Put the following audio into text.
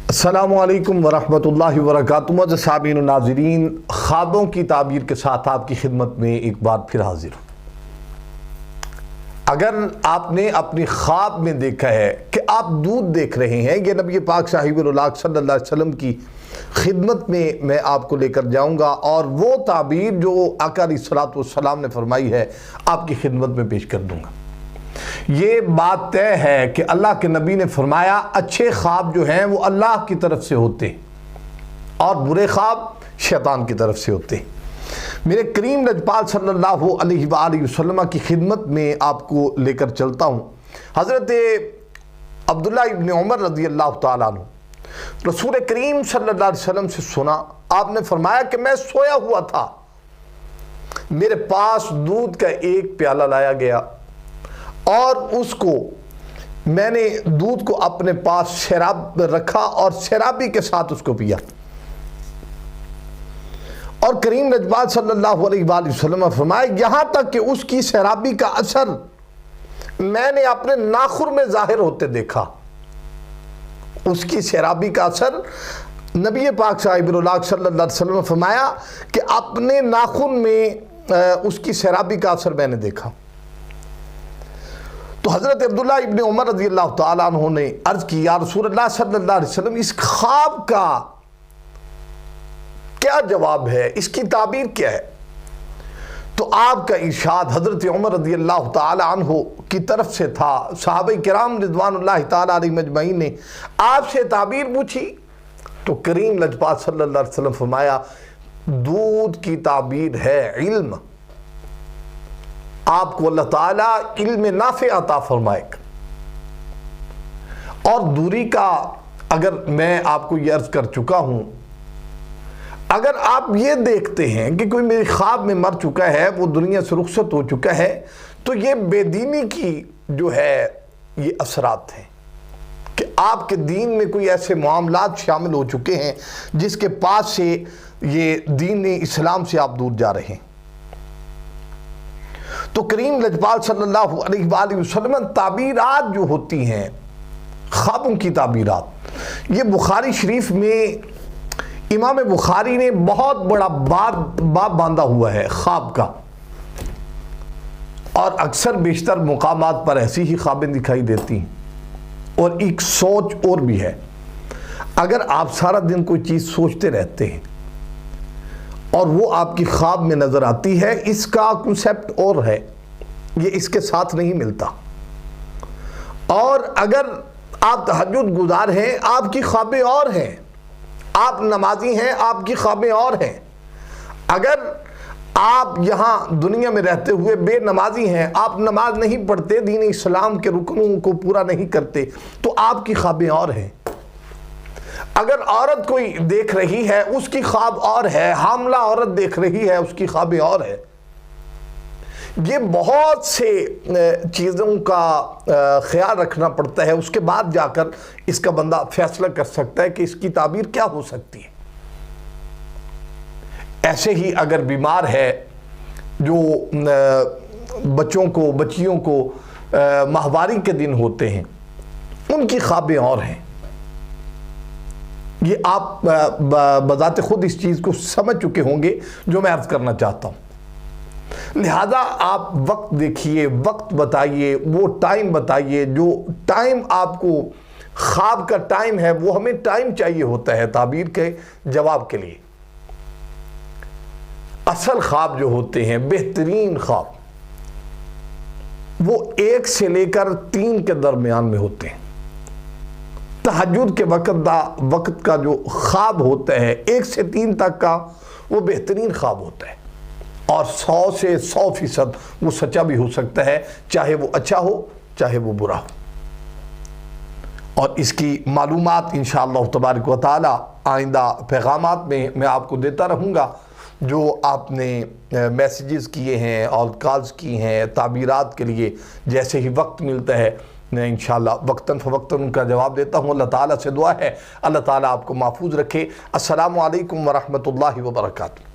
अस्सलामु अलैकुम वरहमतुल्लाहि वबरकातुहू। सामीन नाज़रीन, ख्वाबों की ताबीर के साथ आपकी खिदमत में एक बार फिर हाजिर हूँ। अगर आपने अपनी ख्वाब में देखा है कि आप दूध देख रहे हैं, ये नबी पाक साहिबुल्लाह सल्लल्लाहु अलैहि वसल्लम की खिदमत में मैं आपको लेकर जाऊंगा और वो ताबीर जो आका अलैहिस्सलातु वस्सलाम ने फरमाई है आपकी खिदमत में पेश कर दूंगा। ये बात तय है कि अल्लाह के नबी ने फरमाया अच्छे ख्वाब जो हैं वो अल्लाह की तरफ से होते हैं और बुरे ख्वाब शैतान की तरफ से होते हैं। मेरे करीम लजपाल सल्लल्लाहु अलैहि वसल्लम की खिदमत में आपको लेकर चलता हूँ। हज़रत अब्दुल्ला इब्न उमर रज़ी अल्लाह तआला अन्हु रसूल करीम सल्लल्लाहु अलैहि वसल्लम से सुना, आपने फरमाया कि मैं सोया हुआ था, मेरे पास दूध का एक प्याला लाया गया और उसको मैंने दूध को अपने पास शराब रखा और शराबी के साथ उसको पिया। और करीम लजपाल सल्लल्लाहु अलैहि वसल्लम ने फरमाया यहाँ तक कि उसकी शराबी का असर मैंने अपने नाखुन में जाहिर होते देखा। उसकी शराबी का असर नबी पाक साहिबुल्लाह सल्लल्लाहु अलैहि वसल्लम ने फरमाया कि अपने नाखुन में उसकी शराबी का असर मैंने देखा। तो हज़रत अब्दुल्ला इब्न उमर रज़ी अल्लाह तआला अन्हु ने अर्ज़ की, या रसूलल्लाह सल्लल्लाहु अलैहि वसल्लम, इस ख्वाब का क्या जवाब है, इसकी ताबीर क्या है? तो आपका इरशाद हज़रत उमर रज़ी अल्लाह तआला अन्हु की तरफ से था। सहाबा किराम रिज़वानुल्लाहि तआला अलैहिम अजमईन ने आपसे ताबीर पूछी तो करीम लजपाल सल्लल्लाहु अलैहि वसल्लम फरमाया दूध की ताबीर है इल्म। आपको अल्लाह ताला इल्म नाफ़े अता फरमाएगा। और दूरी का अगर मैं आपको ये अर्ज़ कर चुका हूँ, अगर आप ये देखते हैं कि कोई मेरे ख्वाब में मर चुका है, वो दुनिया से रुखसत हो चुका है, तो ये बेदीनी की जो है ये असरात हैं कि आपके दीन में कोई ऐसे मामलात शामिल हो चुके हैं जिसके पास से ये दीन इस्लाम से आप दूर जा रहे हैं। तो करीम लजपाल सल्लल्लाहु अलैहि वसल्लम ताबीरात जो होती हैं, ख्वाबों की ताबीरात, ये बुखारी शरीफ में इमाम बुखारी ने बहुत बड़ा बाब बांधा हुआ है ख्वाब का। और अक्सर बेशतर मुकामात पर ऐसी ही ख्वाबें दिखाई देती हैं। और एक सोच और भी है, अगर आप सारा दिन कोई चीज़ सोचते रहते हैं और वो आपकी ख्वाब में नज़र आती है, इसका कॉन्सेप्ट और है, ये इसके साथ नहीं मिलता। और अगर आप तहज्जुद गुजार हैं, आपकी ख्वाबें और हैं, आप नमाजी हैं, आपकी ख्वाबें और हैं। अगर आप यहाँ दुनिया में रहते हुए बेनमाजी हैं, आप नमाज नहीं पढ़ते, दीन इस्लाम के रुकनों को पूरा नहीं करते, तो आपकी ख्वाबें और हैं। अगर औरत कोई देख रही है, उसकी ख्वाब और है, हामला औरत देख रही है, उसकी ख्वाबें और है। ये बहुत से चीज़ों का ख्याल रखना पड़ता है, उसके बाद जाकर इसका बंदा फैसला कर सकता है कि इसकी ताबीर क्या हो सकती है। ऐसे ही अगर बीमार है, जो बच्चियों को माहवारी के दिन होते हैं, उनकी ख्वाबें और हैं। ये आप बजाते खुद इस चीज़ को समझ चुके होंगे जो मैं अर्ज़ करना चाहता हूँ। लिहाजा आप वक्त देखिए, वक्त बताइए, वो टाइम बताइए, जो टाइम आपको ख्वाब का टाइम है, वो हमें टाइम चाहिए होता है ताबीर के जवाब के लिए। असल ख्वाब जो होते हैं, बेहतरीन ख्वाब, वो 1 से लेकर 3 के दरमियान में होते हैं। तहज्जुद के वक्त का जो ख्वाब होता है 1 से 3 तक का, वो बेहतरीन ख्वाब होता है और 100 से 100% वो सच्चा भी हो सकता है, चाहे वो अच्छा हो चाहे वो बुरा हो। और इसकी मालूमात इंशाअल्लाह तबारक व तआला आइंदा पैगामात में मैं आपको देता रहूँगा। जो आपने मैसेजेस किए हैं और कॉल्स की हैं ताबीरात के लिए, जैसे ही वक्त मिलता है मैं इंशाअल्लाह वक्तन फ़वक्तन उनका जवाब देता हूँ। अल्लाह ताला से दुआ है अल्लाह ताला आपको महफूज रखे। अस्सलामु अलैकुम व रहमतुल्लाहि व बरकातुहू।